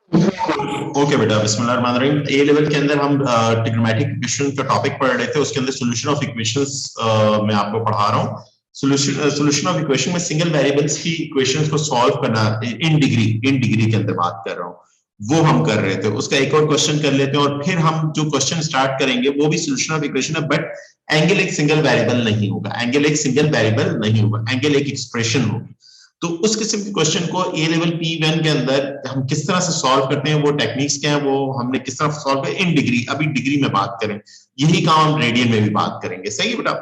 Okay बेटा, बिस्मिल्लाहिर्रहमानिर्रहीम। ए level के अंदर हम ट्रिग्नोमेट्रिक इक्वेशन का टॉपिक पढ़ रहे थे, उसके अंदर सॉल्यूशन ऑफ इक्वेशंस मैं आपको पढ़ा रहा हूँ। सॉल्यूशन ऑफ इक्वेशन में सिंगल वेरिएबल्स की इक्वेशंस को सॉल्व करना इन डिग्री के अंदर बात कर रहा हूँ, वो हम कर रहे थे। उसका एक और क्वेश्चन कर लेते हैं और फिर हम जो क्वेश्चन स्टार्ट करेंगे वो भी सॉल्यूशन ऑफ इक्वेशन है, बट एंगल एक सिंगल वेरिएबल नहीं होगा, एंगल एक सिंगल वेरिएबल नहीं होगा, एंगल एक एक्सप्रेशन होगी। तो उस किस्म के क्वेश्चन को ए लेवल P1 के अंदर हम किस तरह से सॉल्व करते हैं, वो टेक्निक्स क्या है, वो हमने किस तरह सॉल्व किया इन डिग्री, अभी डिग्री में बात करें, यही काम हम रेडियन में भी बात करेंगे। सही है बेटा?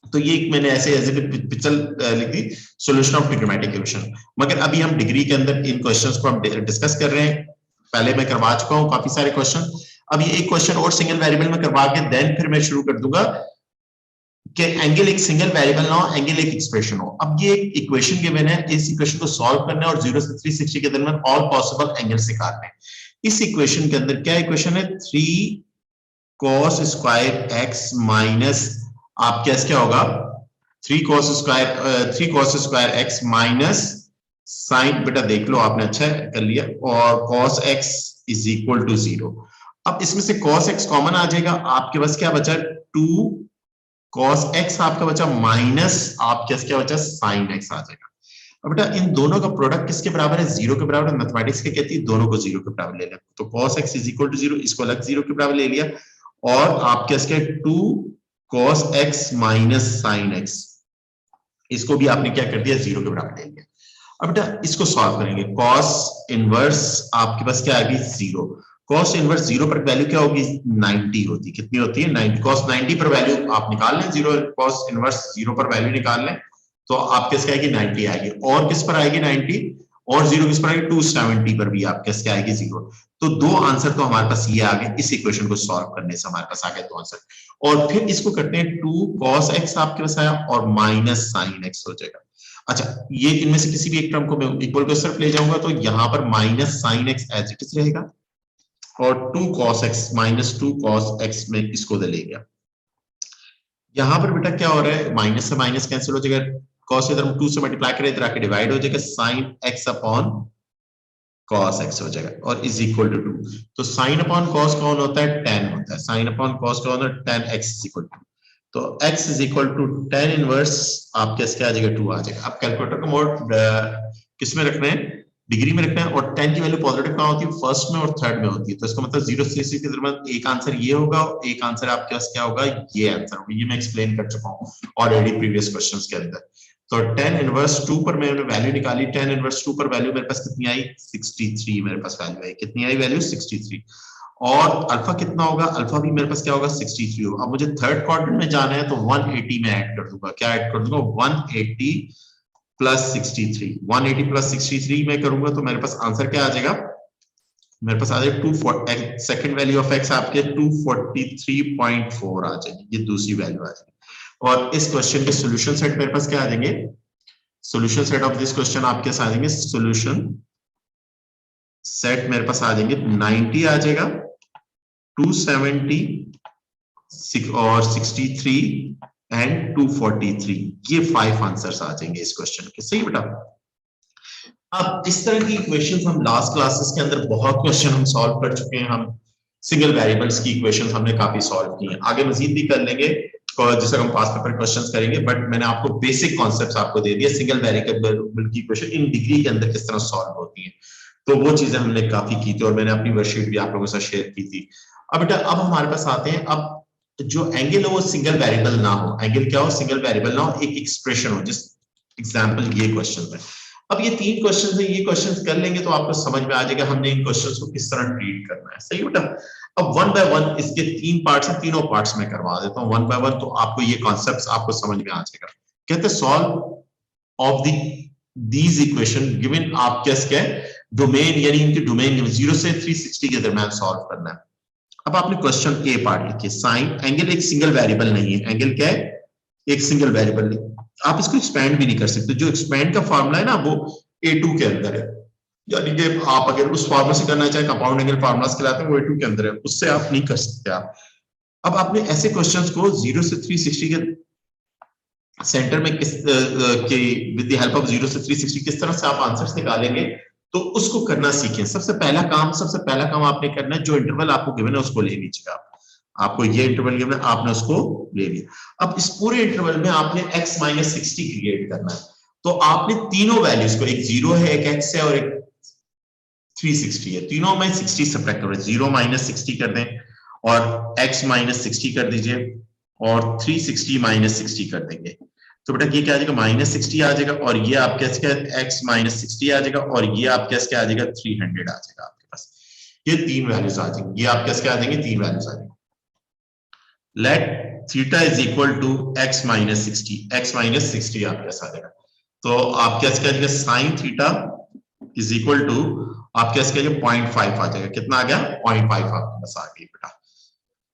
तो ये मैंने ऐसे एज ए पिक्चर लिख दी, सॉल्यूशन ऑफ ट्रिग्नोमेट्रिक इक्वेशन। मगर अभी हम डिग्री के अंदर इन क्वेश्चंस को हम डिस्कस कर रहे हैं। पहले मैं करवा चुका हूं काफी सारे क्वेश्चन, अब ये एक क्वेश्चन और सिंगल वेरिएबल में करवा के देन फिर मैं शुरू कर दूंगा कि एंगल एक सिंगल वेरिएबल ना हो, एंगल एक एक्सप्रेशन हो। अब ये एक इक्वेशन गिवन है, इस इक्वेशन को सॉल्व करना है और 0 से 360 के दरमियान ऑल पॉसिबल एंगल्स निकालने हैं। इस इक्वेशन के अंदर क्या इक्वेशन है, 3 cos स्क्वायर x माइनस आपके क्या होगा, 3 cos square x minus sine, बेटा देख लो आपने अच्छा कर लिया, और cos x is equal to 0। अब इसमें से cos x कॉमन आ जाएगा, आपके पास क्या बचा, 2 cos x आपका बचा माइनस आपके क्या बचा, sin x आ जाएगा। अब बेटा इन दोनों का प्रोडक्ट किसके बराबर है, 0 के बराबर। मैथमेटिक्स क्या कहती है, दोनों को 0 के बराबर ले लें। तो cos x is equal to 0, इसको अलग 0 के बराबर ले लिया, और आपके 2 cos x minus sin x, इसको भी आपने क्या कर दिया, 0 के बराबर ले लिया। अब बेटा इसको सॉल्व करेंगे, cos इनवर्स आपके पास क्या आएगी, 0। cos इनवर्स 0 पर वैल्यू क्या होगी, 90 होती, कितनी होती है, 90। cos 90 पर वैल्यू आप निकाल लें, 0 cos इनवर्स 0 पर वैल्यू निकाल लें तो आपके क्या आएगी, 90 आएगी। और किस पर आएगी 90, और 0 किस पर आएगी, 270 पर भी आपके क्या आएगी, 0। तो दो आंसर तो हमारे पास ये आ गए, इस इक्वेशन को सॉल्व करने से हमारे पास आ गए दो आंसर। और फिर इसको करते हैं, 2 cos x आपके पास आया और माइनस sin x हो जाएगा। अच्छा, ये इनमें से किसी भी एक टर्म को मैं इक्वल को सिर्फ ले जाऊंगा, तो यहां पर minus sine x as it is रहेगा, और 2 cos x minus 2 cos x में इसको दे ले गया। यहां पर बेटा क्या हो रहा है, माइनस से माइनस कैंसिल हो जाएगा, cos इधर 2 से मल्टीप्लाई करें, इधर आके डिवाइड हो जाएगा, sin x upon cos x हो जाएगा, और इज इक्वल टू 2। तो sin अपॉन cos कौन होता है, 10 होता है। sin अपॉन cos कौन है, 10x इज इक्वल टू, तो x is equal to 10 inverse आपके क्या आ जाएगा, 2 आ जाएगा। अब कैलकुलेटर का मोड किस में रखना है, डिग्री में रखना है, और 10 की वैल्यू पॉजिटिव कहां होती है, फर्स्ट में और थर्ड में होती है। तो इसका मतलब 0 से 60 के दरमियान एक आंसर ये होगा, एक आंसर आपके पास क्या होगा, ये आंसर होगा। ये मैं एक्सप्लेन कर चुका हूँ ऑलरेडी प्रीवियस क्वेश्चंस के अंदर। तो 10 इनवर्स 2 पर मैंने वैल्यू निकाली, 10 इनवर्स 2 पर वैल्यू मेरे पास कितनी आई, 63 मेरे पास वैल्यू आई। कितनी आई वैल्यू, 63। और अल्फा कितना होगा, अल्फा भी मेरे पास क्या होगा, 63 होगा। अब मुझे थर्ड क्वाड्रेंट में जाना है तो 180 में ऐड कर दूंगा, क्या ऐड कर दूंगा, 180 प्लस 63। 180 प्लस 63 में करूंगा तो मेरे पास आंसर क्या आ जाएगा, मेरे पास आ जाएगा 240, सेकंड वैल्यू ऑफ एक्स आपके 243.4 आ जाएगी, ये दूसरी वैल्यू आ जाएगी। और इस क्वेश्चन के सॉल्यूशन सेट मेरे पास क्या आ जाएंगे, solution set of this question आपके आ जाएंगे, सॉल्यूशन सेट मेरे पास आ जाएंगे 90 आ जाएगा, 270 और 63 एंड 243, ये 5 आंसर्स आ जाएंगे इस क्वेश्चन के। सही बेटा? अब इस तरह की इक्वेशंस हम लास्ट क्लासेस के अंदर बहुत क्वेश्चन हम सॉल्व कर चुके हैं, हम सिंगल वेरिएबल्स की इक्वेशंस हमने काफी सॉल्व की हैं, आगे मजीद भी कर लेंगे और जिससे हम पास पेपर क्वेश्चंस करेंगे। बट मैंने आपको बेसिक कॉन्सेप्ट्स आपको दे दिए, सिंगल वेरिएबल की इक्वेशन इन डिग्री के अंदर किस तरह सॉल्व होती है, तो वो चीजें हमने काफी की थी और मैंने अपनी वर्कशीट भी आप लोगों के साथ शेयर की थी। अब बेटा अब हमारे पास आते हैं, अब जो एंगल है वो सिंगल वेरिएबल ना हो, एंगल क्या हो, सिंगल वेरिएबल ना हो, एक एक्सप्रेशन हो। जिस एग्जाम्पल ये क्वेश्चन है, अब ये 3 क्वेश्चन है, ये क्वेश्चन कर लेंगे तो आपको समझ में आ जाएगा हमने इन क्वेश्चंस को किस तरह ट्रीट करना है। सही बेटा? अब वन बाय वन इसके 3 पार्ट्स हैं, तीनों पार्ट्स में करवा देता हूं वन बाय वन, तो आपको ये कॉन्सेप्ट्स आपको समझ में आ जाएगा। कहते हैं solve of these equation given, आप क्या डोमेन, यानी इनकी डोमेन 0 से 360 के दरमियान सॉल्व करना है। अब आपने क्वेश्चन ए पार्ट लिखिए, साइन एंगल एक सिंगल वेरिएबल नहीं है, एंगल क्या है, एक सिंगल वेरिएबल नहीं, आप इसको एक्सपेंड भी नहीं कर सकते। जो एक्सपेंड का फॉर्मूला है ना वो A2 के अंदर है, यानी कि आप अगर उस फॉर्मूला से करना चाहें, कंपाउंड एंगल फार्मूलास कहलाते हैं, वो A2 के अंदर है, उससे आप नहीं कर सकते आप। अब आपने ऐसे क्वेश्चंस को 0 से 360 के सेंटर में किस के विद द हेल्प ऑफ 0 से 360 किस तरह से आप आंसर्स निकालेंगे, तो उसको करना सीखें। सबसे पहला काम आपने करना है, जो इंटरवल आपको गिवन है उसको ले लीजिएगा। आपको ये इंटरवल गिवन है, आपने उसको ले लिया। अब इस पूरे इंटरवल में आपने x माइनस 60 क्रिएट करना है। तो आपने तीनों वैल्यूज को, एक 0 है, एक x है और एक 360 है, तीनों में 60 सब्ट्रैक्ट करो, 0 माइनस 60 कर दें और x माइनस 60 कर दीजिए और 360 माइनस 60 कर देंगे। तो बेटा ये क्या आ जाएगा, माइनस 60 आ जाएगा और ये आपके x माइनस 60 आ जाएगा और ये आपके क्या आ जाएगा, 300 आ जाएगा आपके पास। ये तीन वैल्यूज आ जाएंगी, ये आपके क्या आ जाएंगे, तीन वैल्यूज आ जाएंगे। Let theta is equal to x minus 60, x minus 60 आपके पास आ जाएगा। तो आपके क्या आ जाएगा, sine theta is equal to आपके पास क्या 0.5 आ जाएगा। कितना आ गया, 0.5 आपके पास आ गई बेटा,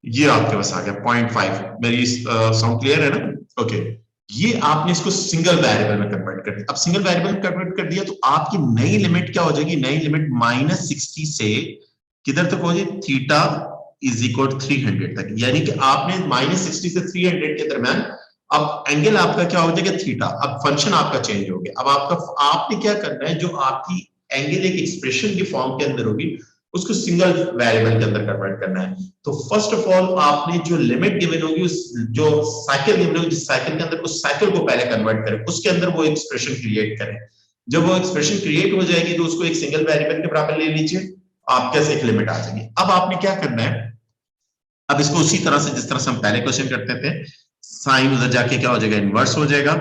ये आपके पास आ गया 0.5। मेरी साउंड क्लियर है ना? ओके, ये आपने इसको सिंगल वेरिएबल में कन्वर्ट कर दिया। अब सिंगल वेरिएबल में कन्वर्ट कर दिया तो आपकी नई लिमिट क्या हो जाएगी, नई लिमिट माइनस 60 से किधर तक हो जाएगी, थीटा इज इक्वल 300 तक। यानी कि आपने माइनस 60 से 300 के दरमियान अब एंगल आपका क्या हो जाएगा, थीटा। अब फंक्शन आपका चेंज हो गया। अब आपने क्या करना है, जो आपकी एंगल एक एक्सप्रेशन की फॉर्म के अंदर होगी उसको सिंगल वेरिएबल के अंदर कन्वर्ट करना है। तो फर्स्ट ऑफ ऑल आपने जो लिमिट गिवन होगी, उस जो साइकिल गिवन होगी, जिस साइकिल के अंदर उस साइकिल को पहले कन्वर्ट करें, उसके अंदर वो एक्सप्रेशन क्रिएट करें। जब वो एक्सप्रेशन क्रिएट हो जाएगी तो उसको एक सिंगल वेरिएबल के बराबर ले लीजिए, आपके पास एक लिमिट आ जाएगी। अब आपने क्या करना है, अब इसको उसी तरह से जिस तरह से हम पहले क्वेश्चन करते थे, साइन उधर जाके क्या हो जाएगा, इनवर्स हो जाएगा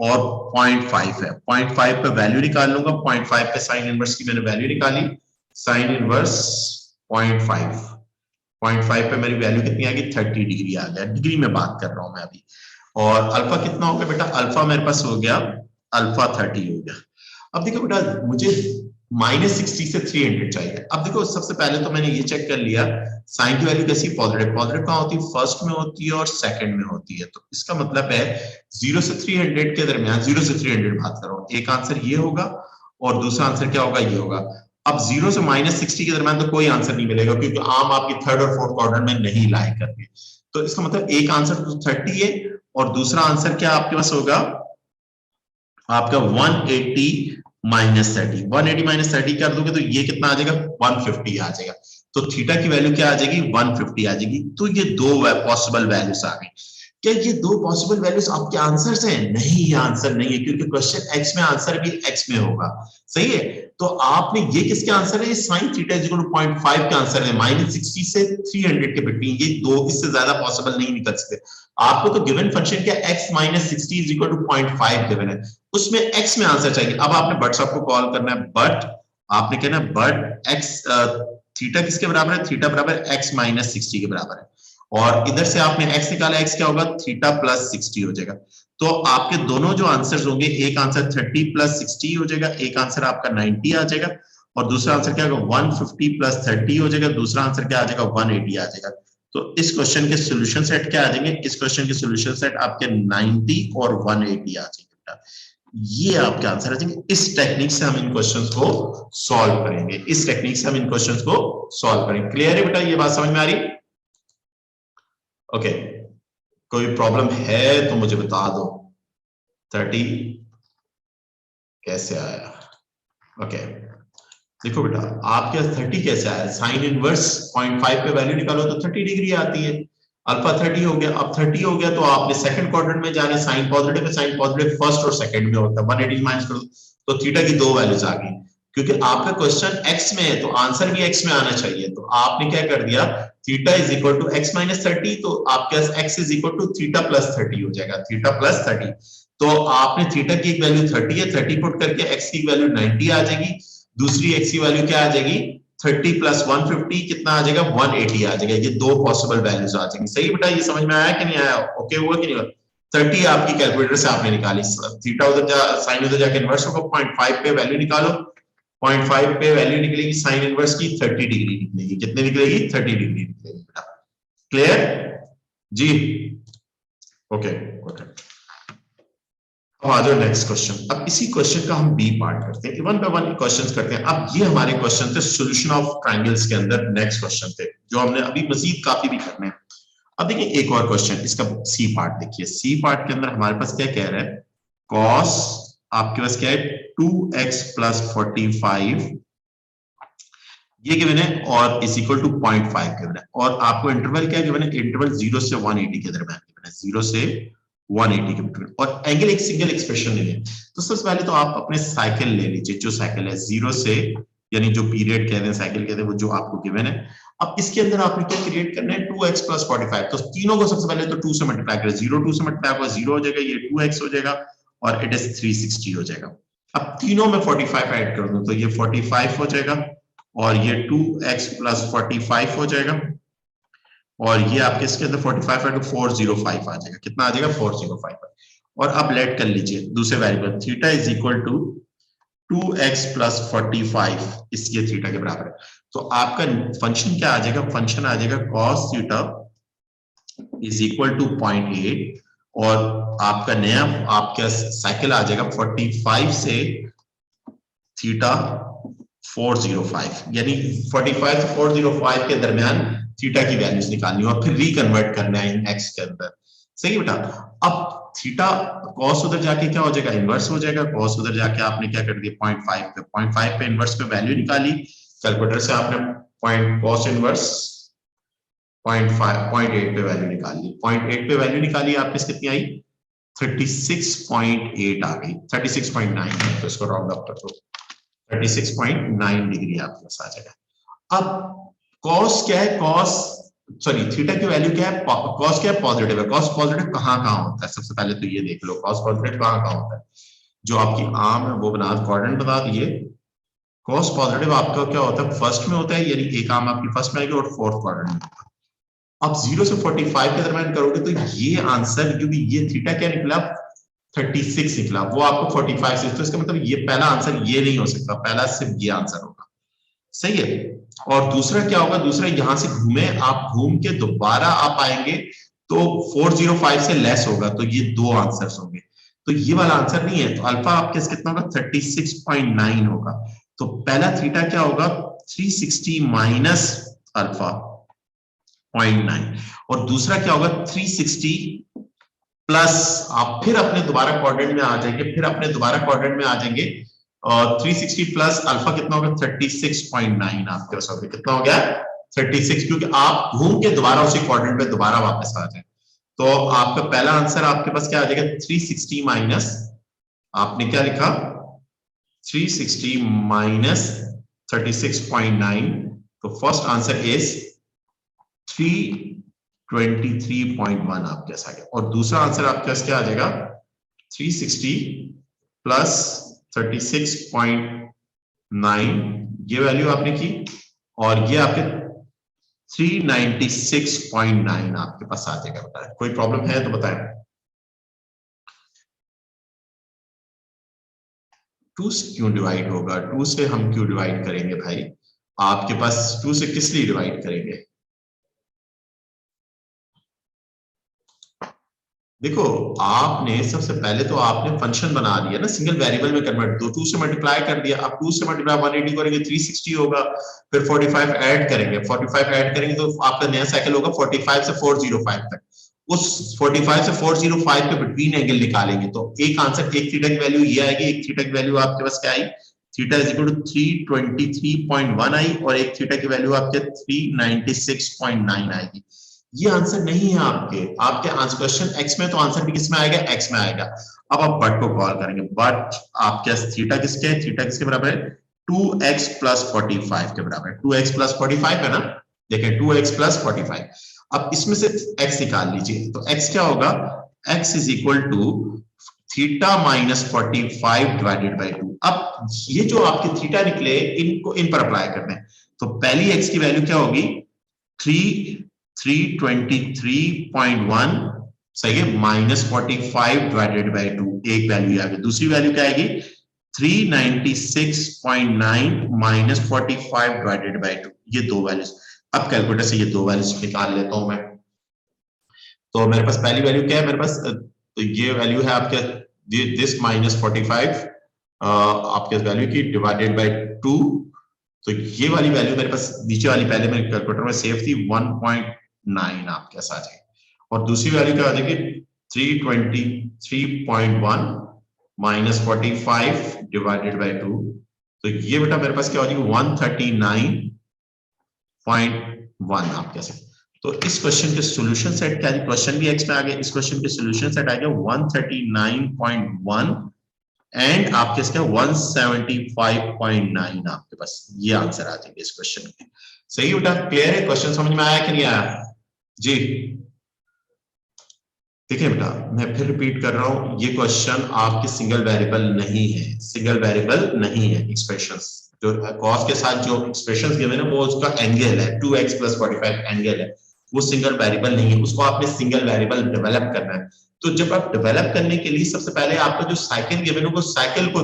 और 0.5 है, 0.5 पे वैल्यू निकाल लूंगा। 0.5 पे साइन इनवर्स की मैंने वैल्यू निकाली, साइन इनवर्स 0.5, 0.5 पे मेरी वैल्यू कितनी आ गई, 30 डिग्री आ गया। डिग्री में बात कर रहा हूं मैं अभी। और अल्फा कितना हो गया बेटा, अल्फा मेरे पास हो गया, अल्फा 30 हो गया। अब देखो बेटा, मुझे माइनस 60 से 300 चाहिए। अब देखो, सबसे पहले तो मैंने ये चेक कर लिया साइन की वैल्यू कैसी, पॉजिटिव। पॉजिटिव कहां होती है, फर्स्ट में होती है और सेकंड में होती है। तो इसका मतलब है 0 से 300 के दरमियान, 0 से 300 बात कर रहा हूं, एक आंसर ये होगा और दूसरा आंसर क्या होगा, ये होगा। अब 0 से माइनस 60 के दरमियान तो कोई आंसर नहीं मिलेगा, क्योंकि आम आपकी थर्ड और फोर्थ क्वाड्रेंट में नहीं लाई करते। तो इसका मतलब एक आंसर तो 30 है और दूसरा आंसर क्या आपके पास होगा, आपका 180 माइनस 30। 180 माइनस 30 कर दोगे तो ये कितना आ जाएगा, 150 आ जाएगा। तो थीटा की वैल्यू क्या आ जाएगी, 150 आ जाएगी। तो ये दो पॉसिबल वैल्यूज आ गई। क्या ये दो पॉसिबल वैल्यूज आपके आंसर्स हैं? नहीं, ये आंसर नहीं है, क्योंकि क्वेश्चन एक्स में आंसर भी एक्स में होगा। सही है, तो आपने ये किसके आंसर है, ये sine theta is equal to 0.5 के आंसर है, माइनस 60 से 300 के बिटवीन। ये दो, इससे ज्यादा पॉसिबल नहीं निकल सकते। आपको तो गिवन फंक्शन क्या, x minus 60 is equal to 0.5 given है, उसमें x में आंसर चाहिए। अब आपने बट साहब को कॉल करना है, बट आपने कहना है बट x थीटा किसके बराबर है, थीटा बराबर x माइनस 60 के बराबर है। और इधर से आपने x निकाला, x क्या होगा, थीटा प्लस 60 हो जाएगा। तो आपके दोनों जो आंसर्स होंगे, एक आंसर 30 प्लस 60 हो जाएगा, एक आंसर आपका 90 आ जाएगा और दूसरा आंसर क्या होगा, 150 प्लस 30 हो जाएगा, दूसरा आंसर क्या आ जाएगा, 180 आ जाएगा। तो इस क्वेश्चन के सॉल्यूशन सेट क्या आ जाएंगे, इस क्वेश्चन के सॉल्यूशन सेट आपके 90 और 180 आ जाएंगे। ये आपके आंसर आ जाएंगे। इस टेक्निक से हम इन क्वेश्चंस को सॉल्व करेंगे, इस टेक्निक से हम इन क्वेश्चंस को सॉल्व करेंगे। क्लियर है बेटा, ये बात समझ में आ रही? ओके, कोई प्रॉब्लम है तो मुझे बता दो। 30 कैसे आया? ओके, देखो बेटा, आपके 30 कैसे आया, साइन इनवर्स 0.5 पे वैल्यू निकालो तो 30 डिग्री आती है। अल्फा 30 हो गया। अब 30 हो गया तो आपने सेकंड क्वाड्रेंट में जाने, साइन पॉजिटिव है, साइन पॉजिटिव फर्स्ट और सेकंड में होता है, 180 माइनस कर दो तो थीटा की दो वैल्यूज आ गई। क्योंकि आपका क्वेश्चन x में है तो आंसर भी x में आना चाहिए। तो आपने क्या कर दिया, theta is equal to x minus 30, तो आपके पास x is equal to theta plus 30 हो जाएगा, थीटा प्लस 30। तो आपने थीटा की एक वैल्यू 30 है, 30 पुट करके x की वैल्यू 90 आ जाएगी, दूसरी x की वैल्यू क्या आ जाएगी, 30 प्लस 150 कितना आ जाएगा, 180 आ जाएगा। ये दो पॉसिबल वैल्यूज आ जाएंगी। सही बेटा, ये समझ में आया कि नहीं आया? ओके हुआ कि नहीं हुआ? 30 आपकी कैलकुलेटर से आपने निकाली, थीटा उधर साइन उधर जाके इनवर्स होगा, 0.5 पे वैल्यू निकालो, 0.5 पे वैल्यू निकलेगी साइन इनवर्स की 30 डिग्री निकलेगी। कितने निकलेगी, 30 डिग्री निकलेगी बेटा। क्लियर जी? Okay, okay. अब आ जाओ नेक्स्ट क्वेश्चन। अब इसी क्वेश्चन का हम बी पार्ट करते हैं, वन बाय वन क्वेश्चंस करते हैं। अब ये हमारे क्वेश्चन थे सॉल्यूशन ऑफ ट्रायंगल्स के अंदर, नेक्स्ट क्वेश्चन थे जो हमने अभी मजीद काफी भी करने हैं। अब देखिए एक और क्वेश्चन, इसका सी पार्ट देखिए। सी पार्ट के अंदर हमारे पास क्या कह रहा है, कॉस आपके पास क्या है 2x प्लस 45 ये गिवन है और इज इक्वल टू 0.5 गिवन है। और आपको इंटरवल क्या गिवन है? इंटरवल 0 से 180 के दरमियान गिवन है, 0 से 180 के बिटवीन। और एंगल एक सिंगल एक्सप्रेशन ले लें। तो सबसे पहले तो आप अपने साइकिल ले लीजिए, जो साइकिल है 0 से, यानी जो पीरियड कहते हैं साइकिल कहते हैं, वो जो आपको गिवन है। अब इसके अंदर आपने क्या क्रिएट करना है? 2x plus 45। तो तीनों को सबसे पहले तो 2 से मल्टीप्लाई करें, 0 2 से मल्टीप्लाई होगा 0 हो जाएगा, ये 2x हो जाएगा और इट इज 360 हो जाएगा। अब तीनों में 45 ऐड कर दूं तो ये 45 हो जाएगा और ये 2x प्लस 45 हो जाएगा और ये आपके इसके अंदर 45 है तो 405 आ जाएगा। कितना आ जाएगा? 405। और अब लेट कर लीजिए दूसरे variable theta is equal to 2x plus 45, इसके थीटा के बराबर है। तो आपका फंक्शन क्या आ जाएगा? फंक्शन आ जाएगा cos theta is equal to 0.8 और आपका नया आपका साइकिल आ जाएगा 45 से थीटा 405, यानी 45 से 405 के दरमियान थीटा की वैल्यूज निकालनी है और फिर रिकन्वर्ट करना है एक्स के अंदर। सही है बेटा? अब थीटा कॉस उधर जाके क्या हो जाएगा? इनवर्स हो जाएगा। कॉस उधर जाके आपने क्या कर दिया? 0.5 पे इनवर्स पे वैल्यू निकाली कैलकुलेटर से, आपने पॉइंट कॉस इनवर्स 0.8 पे वैल्यू निकाली। 0.8 पे वैल्यू निकाली आपकी कितनी आई? 36.8 आ गई, 36.9 तो इसको राउंड अप कर दो, 36.9 डिग्री आपके पास आ जाएगा। अब कॉस क्या है? कॉस सॉरी थीटा की वैल्यू क्या है? कॉस क्या है? पॉजिटिव है। कॉस पॉजिटिव कहाँ कहाँ होता है? सबसे पहले तो ये देख लो कॉस पॉजिटिव कहाँ कहाँ होता है। जो आपकी आर्म है वो बना कोऑर्डिनेट बता दिए। कॉस पॉजिटिव आपका क्या होता है? फर्स्ट में होता है, यानी एक आर्म आपकी फर्स्ट में आएगी और फोर्थ क्वाड्रेंट में। अब 0 से 45 के दरमियान करोगे तो ये आंसर, क्योंकि ये थीटा क्या निकला? 36 निकला, वो आपको 45 से, तो इसका मतलब ये पहला आंसर ये नहीं हो सकता, पहला सिर्फ ये आंसर होगा। सही है? और दूसरा क्या होगा? दूसरा यहां से घूमे आप, घूम के दोबारा आप आएंगे तो 405 से लेस होगा, तो ये दो आंसर्स होंगे। तो ये वाला आंसर नहीं है, तो अल्फा आपके कितना होगा? 36.9 होगा। तो पहला थीटा क्या होगा? 360 माइनस अल्फा 0.9 और दूसरा क्या होगा? 360 प्लस, आप फिर अपने दोबारा क्वाड्रेंट में आ जाएंगे, फिर अपने दोबारा क्वाड्रेंट में आ जाएंगे और 360 प्लस अल्फा कितना होगा? 36.9 आपके पास होगा। कितना हो गया? 36, क्योंकि आप घूम के दोबारा उसी क्वाड्रेंट में दोबारा वापस आ जाए। तो आपका पहला आंसर आपके पास क्या आ जाएगा? 360 माइनस, आपने क्या लिखा? 360 माइनस 36.9, तो फर्स्ट आंसर इज 323.1 आपके पास आ गया। और दूसरा आंसर आपके पास क्या आ जाएगा? 360 प्लस 36.9, ये वैल्यू आपने की और ये आपके 396.9 आपके पास आ जाएगा। बताएं कोई प्रॉब्लम है तो बताएं। 2 से क्यों डिवाइड होगा? 2 से हम क्यों डिवाइड करेंगे भाई? आपके पास 2 से किस लिए डिवाइड करेंगे? देखो आपने सबसे पहले तो आपने फंक्शन बना दिया ना, सिंगल वेरिएबल में कन्वर्ट, तो 2 से मल्टीप्लाई कर दिया। अब 2 से मल्टीप्लाई 180 करेंगे 360 होगा, फिर 45 ऐड करेंगे, 45 ऐड करेंगे तो आपका नया साइकिल होगा 45 से 405 तक। उस 45 से 405 के बिटवीन एंगल निकालेंगे तो एक आंसर, एक थीटा की वैल्यू ये आएगी, एक थीटा की वैल्यू आपके पास क्या आई? थीटा इज इक्वल टू 323.1 आई और एक थीटा की वैल्यू आपके 396.9 आएगी। ये आंसर नहीं है आपके आंसर क्वेश्चन एक्स में, तो आंसर भी किस में आएगा? एक्स में आएगा। अब आप बट को कॉल करेंगे, बट आपके थीटा किसके, थीटा किसके बराबर है? 2x प्लस 45 के बराबर है। 2x प्लस 45 है ना, देखें 2x प्लस 45। अब इसमें से x निकाल लीजिए, तो x क्या होगा? x is equal to theta minus 45 divided by 2। अब ये जो आपके थीटा निकले इनको इन पर अप्लाई करना है, तो पहली x की वैल्यू क्या होगी? 323.1, सही है, माइनस 45 डिवाइडेड बाई 2, एक वैल्यू आ गई। दूसरी वैल्यू क्या आएगी? 396.9 माइनस 45 डिवाइडेड बाई 2, ये दो वैल्यूज। अब कैलकुलेटर से ये दो वैल्यूज निकाल लेता हूं मैं। तो मेरे पास पहली वैल्यू क्या है मेरे पास? तो ये वैल्यू है आपके दिस माइनस 45 आपके वैल्यू की डिवाइडेड बाई 2, तो ये वाली वैल्यू मेरे पास नीचे वाली पहले मेरे कैलकुलेटर में सेव थी 1.9 आपके पास आ जाएगी। और दूसरी वैल्यू क्या आ जाएगी? 323.1 माइनस 45 डिवाइडेड बाई 2, तो ये बेटा मेरे पास क्या हो जाएगी 139.1 आप कह सकते। तो इस क्वेश्चन के सॉल्यूशन सेट क्या है, क्वेश्चन भी एक्स में आ गया, इस क्वेश्चन के सॉल्यूशन सेट आ गया 139.1 एंड आपके इसका 175.9 आपके पास ये आंसर आ जाएंगे इस क्वेश्चन के। सही बेटा, क्लियर है? क्वेश्चन समझ में आया कि नहीं आया जी? देखिए बेटा मैं फिर रिपीट कर रहा हूं, ये क्वेश्चन आपके सिंगल वेरिएबल नहीं है, सिंगल वेरिएबल नहीं है। एक्सप्रेशंस जो कॉस के साथ जो एक्सप्रेशंस गिवन है वो उसका एंगल है 2x + 45 एंगल है, वो सिंगल वेरिएबल नहीं है, उसको आपने सिंगल वेरिएबल डेवलप करना है। तो जब आप डेवलप करने के लिए सबसे पहले आपका जो साइकिल गिवन है वो साइकिल को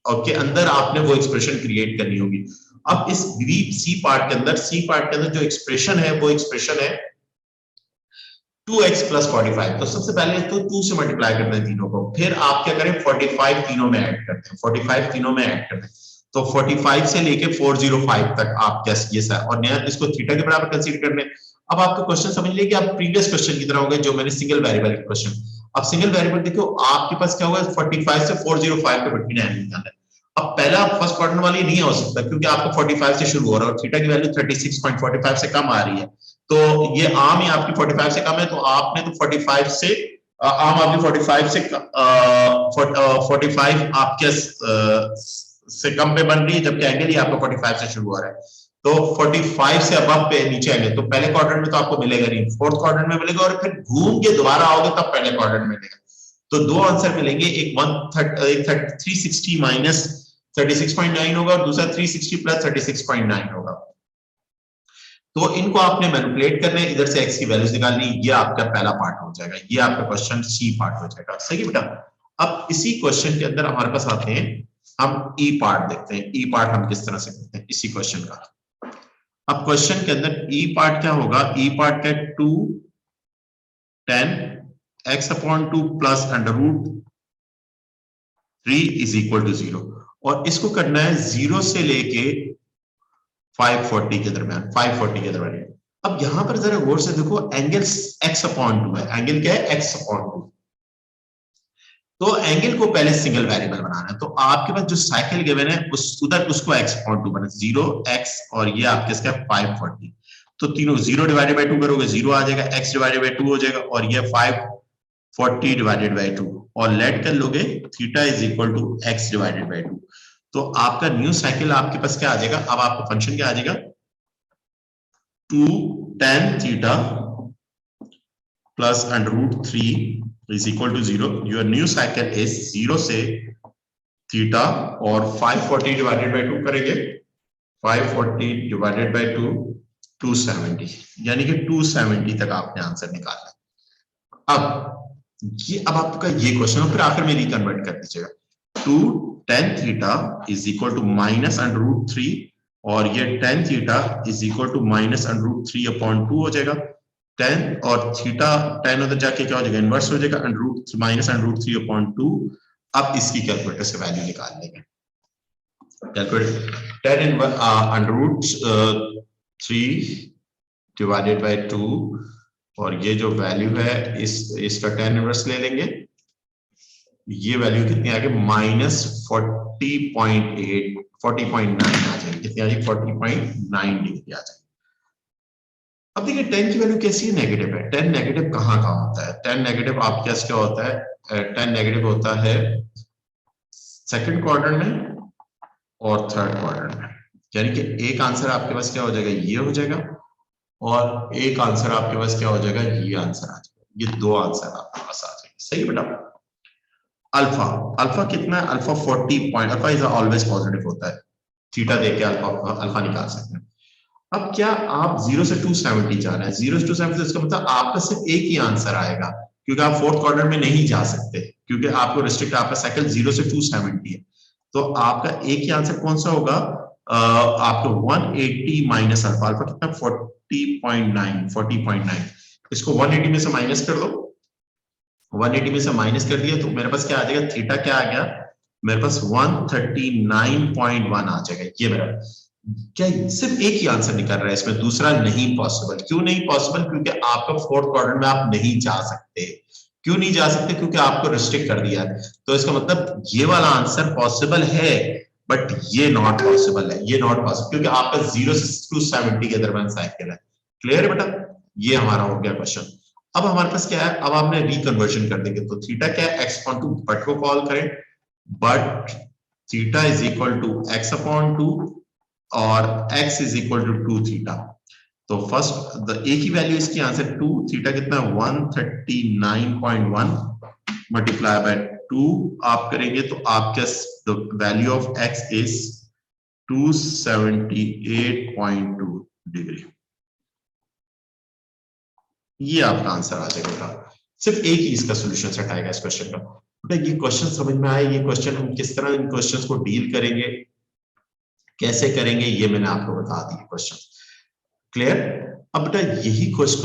और के अंदर आपने वो एक्सप्रेशन क्रिएट करनी होगी। अब इस सी पार्ट के अंदर जो एक्सप्रेशन है वो एक्सप्रेशन है 2x + 45। तो सबसे पहले तो 2 से मल्टीप्लाई करते हैं तीनों को, फिर आप क्या करें 45 तीनों में ऐड करते हैं, 45 तीनों में ऐड करते हैं, तो 45 से लेके 405 तक आप क्या ये सर और नया इसको थीटा के बराबर कंसीडर करने। अब आपका क्वेश्चन समझ लीजिए कि आप प्रीवियस क्वेश्चन की तरह होगा जो मैंने सिंगल वेरिएबल के क्वेश्चन। अब सिंगल वेरिएबल देखो आपके पास क्या होगा 45 से 405 के बिटवीन एंगल निकालना है। अब पहला फर्स्ट क्वाड्रेंट वाली नहीं हो सकता क्योंकि आपको 45 से शुरू हो रहा है और थीटा की वैल्यू 36.45 से कम आ रही है, तो ये आम ही आपकी 45 से कम है, तो आपने तो 45 से आम आपकी 45 से 45 आपके से कम पे बन रही है, जबकि एंगल ही आपका 45 से शुरू हो रहा है। तो 45 से अबव पे नीचे आएंगे तो पहले क्वाड्रेंट में तो आपको मिलेगा नहीं, फोर्थ क्वाड्रेंट में मिलेगा और फिर घूम के दोबारा आओगे तब पहले क्वाड्रेंट में मिलेगा। तो दो आंसर मिलेंगे, एक 360 माइनस 36.9 होगा और दूसरा 360 प्लस 36.9 होगा। तो इनको आपने मैनिपुलेट करना है, इधर से x की वैल्यूज निकालनी, ये आपका पहला पार्ट हो जाएगा, ये आपका क्वेश्चन सी पार्ट हो जाएगा। सही बेटा, अब इसी क्वेश्चन के अंदर हमारे पास आते हैं, हम ई पार्ट देखते हैं, ई पार्ट हम किस तरह से करते हैं इसी क्वेश्चन का। अब क्वेश्चन के अंदर ई पार्ट क्या होगा, ई पार्ट का 2 10 x/2 plus √3 is equal to 0, और इसको करना है 0 से लेके 540 के दरमियान, 540 के दरमियान। अब यहां पर जरा गौर से देखो, एंगल x/2 है, एंगल क्या है x/2, तो एंगल को पहले सिंगल वेरिएबल बनाना है। तो आपके पास जो साइकिल गिवन है उस उधर उसको x/2 बना, 0x और ये आपके इसका 540, तो तीनों 0 डिवाइडेड बाई 2 करोगे 0 आ जाएगा, x डिवाइडेड बाई 2 हो जाएगा और ये 540 डिवाइडेड बाई 2 और लेट कर लोगे theta is equal to x divided by 2, तो आपका न्यू साइकिल आपके पास क्या आ जाएगा, अब आपका फंक्शन क्या आ जाएगा 2 tan theta plus √3 is equal to 0. Your new cycle is 0 से थीटा और 540 डिवाइडेड बाई 2 करेंगे, 540 डिवाइडेड बाई 2 270, यानी कि 270 तक आपने आंसर निकाला। अब आपका ये क्वेश्चन है, फिर आखिर में रिकन्वर्ट कर दीजिएगा, 2 tan theta is equal to minus √3 और ये tan theta is equal to minus √3/2 हो जाएगा, 10 और थीटा 10 उधर जाके क्या हो जाएगा इनवर्स हो जाएगा माइनस √3/2। अब इसकी कैलकुलेटर से वैल्यू निकाल लेंगे, कैलकुलेटर 10 √3 डिवाइडेड बाय 2 और ये जो वैल्यू है इसका 10 इनवर्स ले लेंगे, ये वैल्यू कितनी आ गई माइनस 40.9 आ जाएगी, कितनी आ जाएगी 40.9 डिग्री आ जाएगी। अब देखिए 10 की वैल्यू कैसी है, नेगेटिव है, 10 नेगेटिव कहाँ होता है, 10 नेगेटिव आपके पास क्या होता है, 10 नेगेटिव होता है सेकंड क्वाड्रेंट में और थर्ड क्वाड्रेंट में, यानी कि एक आंसर आपके पास क्या हो जाएगा ये हो जाएगा और एक आंसर आपके पास क्या हो जाएगा ये आंसर आ जाएगा, ये दो आंसर आपके पास आ जाएंगे। सही बेटा, अल्फा कितना है, alpha 40 point, alpha is always positive होता है, थीटा देके अल्फा निकाल सकते हैं। अब क्या आप 0 से 270 जा रहे हैं, 0 से 270 इसका मतलब आपका सिर्फ एक ही आंसर आएगा क्योंकि आप फोर्थ क्वाड्रेंट में नहीं जा सकते, क्योंकि आपको रिस्ट्रिक्ट आपका साइकिल 0 से 270 है, तो आपका एक ही आंसर कौन सा होगा, आपको 180 माइनस अल्फा, अल्फा कितना 40.9, इसको 180 में से माइनस कर दो, 180 में से माइनस कर दिया तो मेरे पास क्या आ जाएगा, थीटा क्या आ गया मेरे पास 139.1 आ जाएगा। ये मेरा क्या सिर्फ एक ही आंसर निकल रहा है, इसमें दूसरा नहीं पॉसिबल। क्यों नहीं पॉसिबल, क्योंकि आपका फोर्थ क्वाड्रेंट में आप नहीं जा सकते, क्यों नहीं जा सकते? क्योंकि आपको रिस्ट्रिक्ट कर दिया है। तो इसका मतलब ये वाला आंसर पॉसिबल है, बट ये नॉट पॉसिबल है, ये नॉट पॉसिबल, क्योंकि आपका 0 से 270 के दरमियान साइकिल है। क्लियर है बेटा? ये हमारा हो गया क्वेश्चन। अब हमारे पास क्या है, अब आपने रिकन्वर्जन कर देंगे, तो थीटा क्या है, एक्स अपॉन टू, बट को कॉल करें, but theta is equal to x upon two और x is equal to 2 theta. तो फर्स्ट द ए की वैल्यू इसकी आंसर 2, थीटा कितना 139.1 मल्टीप्लाई बाय 2 आप करेंगे तो आपके the value of x is 278.2 degree. ये आपका आंसर आ जाएगा। सिर्फ एक ही इसका सॉल्यूशन सेट आएगा इस क्वेश्चन का। बेटा ये क्वेश्चन समझ में आया, ये क्वेश्चन हम किस तरह इन क्वेश्चंस को डील करेंगे, कैसे करेंगे, ये मैंने आपको बता दिया क्वेश्चन। क्लियर? अब बेटा यही कुछ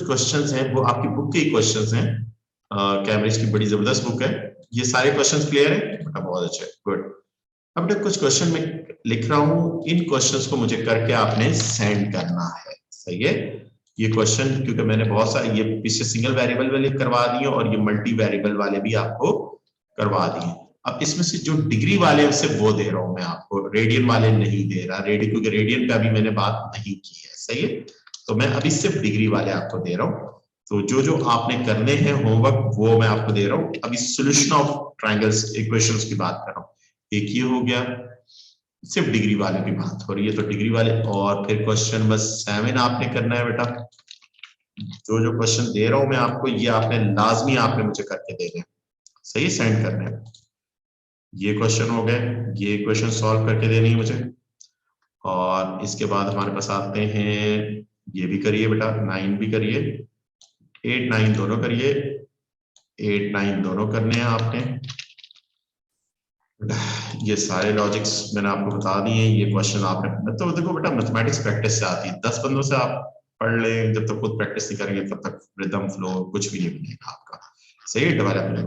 क्वेश्चंस हैं, वो आपकी बुक के क्वेश्चंस हैं, कैम्ब्रिज की बड़ी जबरदस्त बुक है। ये सारे क्वेश्चंस क्लियर है बेटा? बहुत अच्छे, गुड। अब बेटा कुछ क्वेश्चन मैं लिख रहा हूं, इन क्वेश्चंस को मुझे करके आपने सेंड करना है। सही है? ये क्वेश्चन क्योंकि मैंने बहुत सारे ये पीछे सिंगल वेरिएबल वाले करवा दिए और ये मल्टी वेरिएबल वाले भी आपको करवा दिए। अब इसमें से जो डिग्री वाले हैं सिर्फ वो दे रहा हूं मैं आपको, रेडियन वाले नहीं दे रहा, रेडियन क्योंकि रेडियन का भी मैंने बात नहीं की है। सही है? तो मैं अभी सिर्फ डिग्री वाले आपको दे रहा हूं। तो जो जो आपने करने हैं होमवर्क वो मैं आपको दे रहा हूं। अभी सॉल्यूशन ऑफ ट्रायंगल्स इक्वेशंस की बात कर रहा हूं। एक ये हो गया, सिर्फ डिग्री वाले की बात हो रही है, तो डिग्री वाले। और फिर क्वेश्चन नंबर 7 आपने करना है बेटा। जो जो क्वेश्चन दे रहा हूं मैं आपको, ये आपने लाजमी आपने मुझे करके देने हैं। सही, सेंड करने हैं। ये क्वेश्चन हो गए, ये क्वेश्चन सॉल्व करके देनी है मुझे। और इसके बाद हमारे पास आते हैं, ये भी करिए बेटा, 9 भी करिए, 8 9 दोनों करिए, 8 9 दोनों करने हैं आपने। ये सारे लॉजिक्स मैंने आपको बता दिए। ये क्वेश्चन आपने, तो देखो बेटा मैथमेटिक्स प्रैक्टिस से आती है, 10 बंदों से आप पढ़ लें, जब तक खुद प्रैक्टिस नहीं करेंगे तब तक रिदम फ्लो कुछ भी नहीं बनेगा आपका। सही, डेवलप नहीं।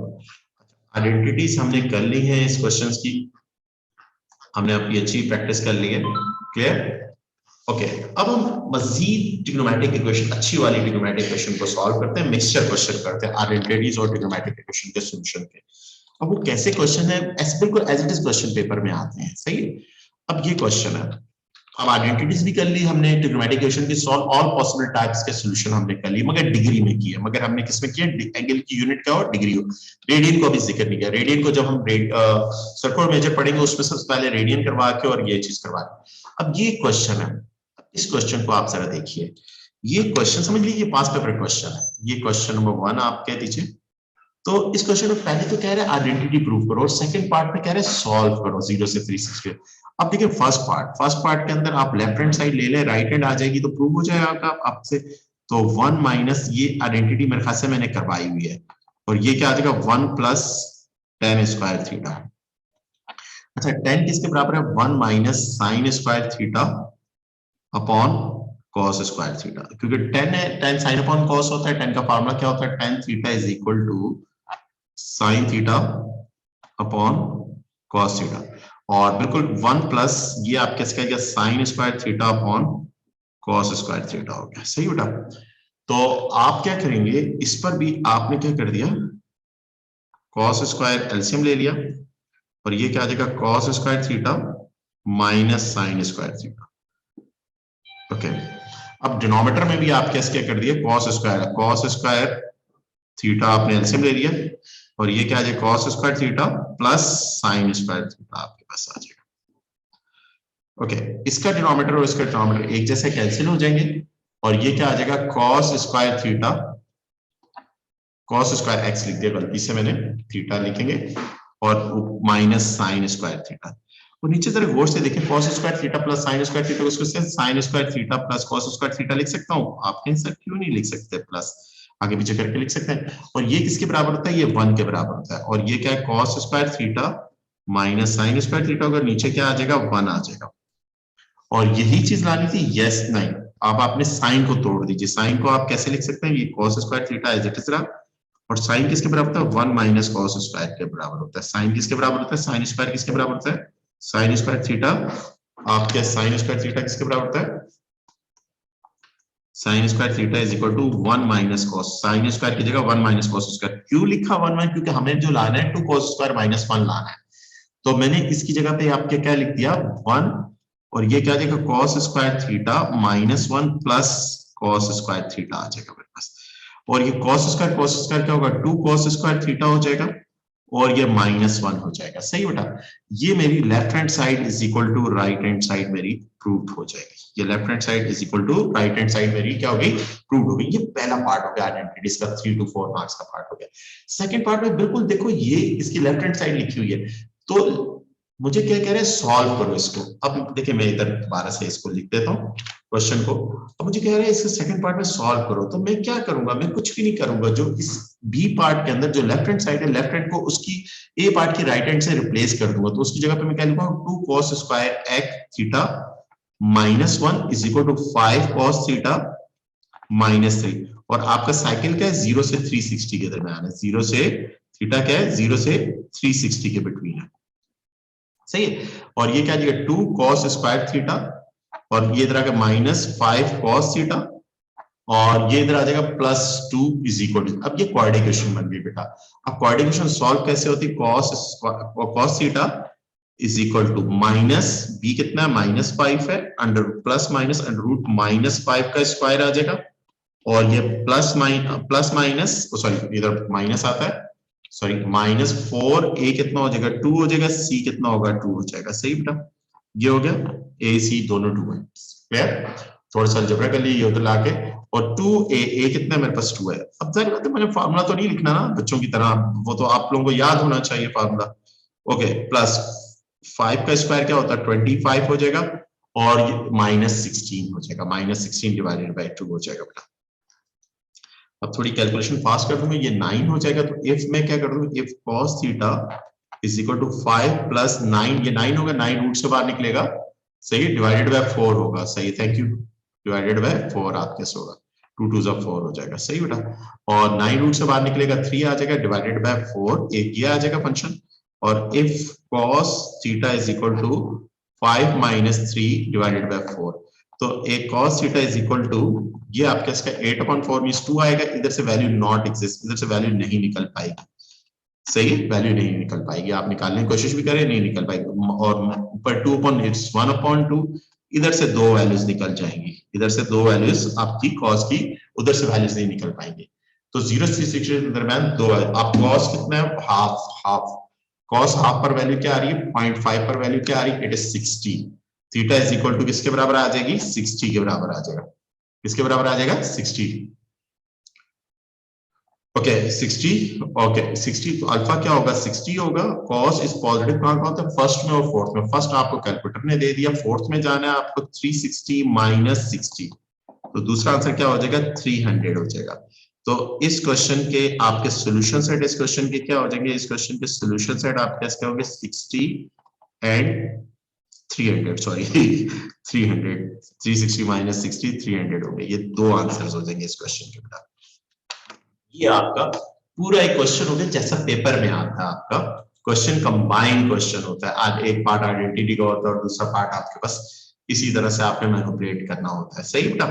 आइडेंटिटीज हमने कर ली है इस क्वेश्चंस की, हमने अपनी अच्छी प्रैक्टिस कर ली है। क्लियर? ओके, अब हम मजीद ट्रिग्नोमेट्रिक इक्वेशन, अच्छी वाली ट्रिग्नोमेट्रिक इक्वेशन को सॉल्व करते हैं, मिक्सचर क्वेश्चन करते हैं आइडेंटिटीज और ट्रिग्नोमेट्रिक इक्वेशन के सॉल्यूशन के। अब वो कैसे क्वेश्चन है, ऐसे बिल्कुल as it is question paper में आते हैं। सही है? अब ये क्वेश्चन है, अब आइडेंटिटीज भी कर ली हमने, ट्रिग्नोमेट्रिक इक्वेशन की सॉल्व ऑल पॉसिबल टाइप्स के सॉल्यूशन हमने कर लिए, मगर डिग्री में किया। मगर हमने किसमें किया? एंगल की यूनिट क्या हो, डिग्री हो। रेडियन को अभी जिक्र नहीं किया। रेडियन को जब हम सर्कुलर मेजर पढ़ेंगे उसमें सबसे पहले रेडियन करवा के और ये चीज करवा के। अब ये क्वेश्चन है, इस क्वेश्चन को आप जरा देखिए। ये क्वेश्चन समझ लीजिए पास पेपर क्वेश्चन है। ये क्वेश्चन नंबर 1 आप कह दीजिए। तो इस क्वेश्चन में पहले तो कह रहे हैं आइडेंटिटी प्रूव करो, और सेकंड पार्ट में कह रहे हैं सॉल्व करो 0 से 360। अब देखिए फर्स्ट पार्ट के अंदर आप लेफ्ट हैंड साइड ले लें, राइट हैंड आ जाएगी तो प्रूव हो जाएगा आपसे। तो 1 माइनस ये आइडेंटिटी मेरे ख्याल से मैंने करवाई हुई है, और ये क्या आ जाएगा 1 प्लस tan स्क्वायर थीटा। अच्छा, tan किसके बराबर है? 1 minus sign square theta upon cos square theta, क्योंकि tan है, tan साइन अपॉन cos होता है। tan का फार्मूला क्या होता है? tan theta is equal to sine theta upon cos theta. और बिल्कुल 1 प्लस ये आप कैसे कहेंगे, sine square theta upon cos square theta हो गया। सही बेटा? तो आप क्या करेंगे, इस पर भी आपने क्या कर दिया, cos स्क्वायर एलसीएम ले लिया, और ये क्या आ जाएगा cos square theta minus sign square theta. Okay, अब डिनोमिनेटर में भी आप कैसे क्या कर दिए, cos स्क्वायर थीटा आपने एलसीएम ले लिया, और ये क्या आ जाएगा cos square theta plus sine square theta आपके पास आ जाएगा। ओके, इसका डिनोमिनेटर और इसका डिनोमिनेटर एक जैसे कैंसिल हो जाएंगे, और ये क्या आ जाएगा cos square theta, cos square x लिख दिया गलती से मैंने, थीटा लिखेंगे, और माइनस साइन स्क्वायर थीटा। और नीचे जरा गौर से देखें, cos square theta plus sine square theta, उसको sine square theta plus cos square theta लिख सकता हूं। आप कहें सर क्यों नहीं लिख सकते, प्लस आगे पीछे करके लिख सकते हैं। और ये किसके बराबर होता है? ये 1 के बराबर होता है। और ये क्या है, cos square theta minus sign square theta होगा, नीचे क्या आ जाएगा 1 आ जाएगा। और यही चीज लानी थी, यस नहीं, अब आपने साइन को तोड़ दीजिए। साइन को आप कैसे लिख सकते हैं, ये cos square theta as it is रहा, और साइन किसके बराबर होता है? 1 माइनस cos स्क्वायर के बराबर होता है। साइन किसके बराबर होता है? साइन स्क्वायर किसके बराबर होता है? Sine square theta. आपके साइन स्क्वायर थीटा किसके बराबर होता है? Sine square theta is equal to 1 minus cos, sine square की जगह 1 माइनस कॉस स्क्वायर। क्यों लिखा 1 माइनस, क्योंकि हमें जो लाना है 2 कॉस स्क्वायर माइनस 1 लाना है, तो मैंने इसकी जगह पे आपके क्या लिख दिया 1, और ये क्या जाएगा cos square theta minus 1 plus cos square theta आ जाएगा मेरे पास, और ये कॉस स्क्वायर क्या होगा 2 कॉस स्क्वायर थीटा हो जाएगा, और ये -1 हो जाएगा। सही बेटा, ये मेरी left hand side is equal to right hand side मेरी प्रूव हो जाएगी। ये left hand side is equal to right hand side मेरी क्या हो गई, प्रूव हो गई। ये पहला पार्ट हो गया आइडेंटिटीज का, 3 to 4 मार्क्स का पार्ट हो गया। सेकंड पार्ट में बिल्कुल देखो ये इसकी लेफ्ट हैंड साइड लिखी हुई है, तो मुझे क्या कह रहे हैं सॉल्व करो इसको। अब देखिए मैं इधर दोबारा से इसको लिख देता हूँ क्वेश्चन को। अब मुझे कह रहे हैं इसके सेकंड पार्ट में सॉल्व करो, तो मैं क्या करूंगा, मैं कुछ भी नहीं करूंगा। जो इस बी पार्ट के अंदर जो लेफ्ट हैंड साइड है, लेफ्ट हैंड को उसकी ए पार्ट की राइट हैंड से रिप्लेस कर दूंगा, तो उसकी जगह पे मैं क्या लिखूंगा 2 cos square x theta -1 is equal to 5 cos theta -3, और आपका साइकिल क्या है 0 से 360 के दरमियान है। 0 से थीटा क्या है 0 से 360 के बिटवीन है। सही है, और ये क्या आ जाएगा 2 cos स्क्वायर थीटा, और ये इधर आ गया -5 cos थीटा, और ये इधर आ जाएगा +2 इज इक्वल टू, अब ये क्वाड्रेटिक इक्वेशन बन गई बेटा। अब क्वाड्रेटिक इक्वेशन सॉल्व कैसे होती है, cos theta is equal to minus B कितना है -5 है, under plus minus under root -5 का स्क्वायर आ जाएगा, और ये प्लस माइनस सॉरी इधर माइनस आता है, सॉरी -4 ए कितना हो जाएगा 2 हो जाएगा, सी कितना होगा 2 हो जाएगा। सही बेटा, ये हो गया ए सी दोनों 2 है। क्लियर, थोड़ा सा अलजेब्रा कर लिए ये उधर लाके, और 2 ए कितना है मेरे पास 2 है। अब जाहिर बात है मैंने फार्मूला तो नहीं लिखना ना बच्चों की तरह, वो तो आप लोगों को याद होना चाहिए फार्मूला। ओके, प्लस 5 का स्क्वायर क्या होता है 25 हो जाएगा, और -16 हो जाएगा, -16 डिवाइडेड बाय 2 हो जाएगा बेटा। अब थोड़ी कैलकुलेशन फास्ट कर दूंगा, ये 9 हो जाएगा, तो इफ मैं क्या कर दूं, if cos theta is equal to 5 plus 9, ये 9 होगा, 9 रूट से बाहर निकलेगा, सही, डिवाइडेड बाय 4 होगा। सही, थैंक यू, डिवाइडेड बाय 4 आप कैसे होगा 2 2 4 हो जाएगा। सही बेटा, और 9 रूट से बाहर निकलेगा 3 आ जाएगा, डिवाइडेड बाय 4 एक ये आ जाएगा फंक्शन, और if cos theta is equal to 5 - 3 divided by 4, तो एक cos theta is equal to ये आपका इसका 8/4 मींस 2 आएगा, इधर से वैल्यू नॉट एग्जिस्ट, इधर से वैल्यू नहीं निकल पाएगी। सही है, वैल्यू नहीं निकल पाएगी, आप निकालने की कोशिश भी करें नहीं निकल पाएगी, और ऊपर 1/2, इधर से 2 वैल्यूज निकल जाएंगी, इधर से 2 वैल्यूज आपकी cos की, उधर से वैल्यूज नहीं निकल पाएंगी, तो 0 से 6 के दरमियान 2 है। आप cos कितना है हाफ, cos हाफ पर वैल्यू क्या आ रही है 0.5 पर वैल्यू क्या आ रही है, it is 60। Theta is equal to किसके बराबर आ जाएगी 60 के बराबर आ जाएगा, किसके बराबर आ जाएगा 60। ओके 60, ओके 60, तो अल्फा क्या होगा 60 होगा, cos इज पॉजिटिव कहां होता है फर्स्ट में और फोर्थ में, फर्स्ट आपको कैलकुलेटर ने दे दिया, फोर्थ में जाना है आपको 360 - 60, तो दूसरा आंसर क्या हो जाएगा 300 हो जाएगा। तो इस क्वेश्चन के आपके सॉल्यूशन सेट इस क्वेश्चन के क्या हो जाएंगे, इस क्वेश्चन के सॉल्यूशन सेट आपके क्या होंगे 60 एंड 300, सॉरी 300, 360 - 60 300 हो गए, ये 2 आंसर्स हो जाएंगे इस क्वेश्चन के बेटा। ये आपका पूरा एक क्वेश्चन हो गया जैसा पेपर में आता है, आपका क्वेश्चन कंबाइंड क्वेश्चन होता है, आज एक पार्ट आइडेंटिटी का होता है और दूसरा पार्ट आपके पास इसी तरह से आपने मैनिपुलेट करना होता है। सही बेटा,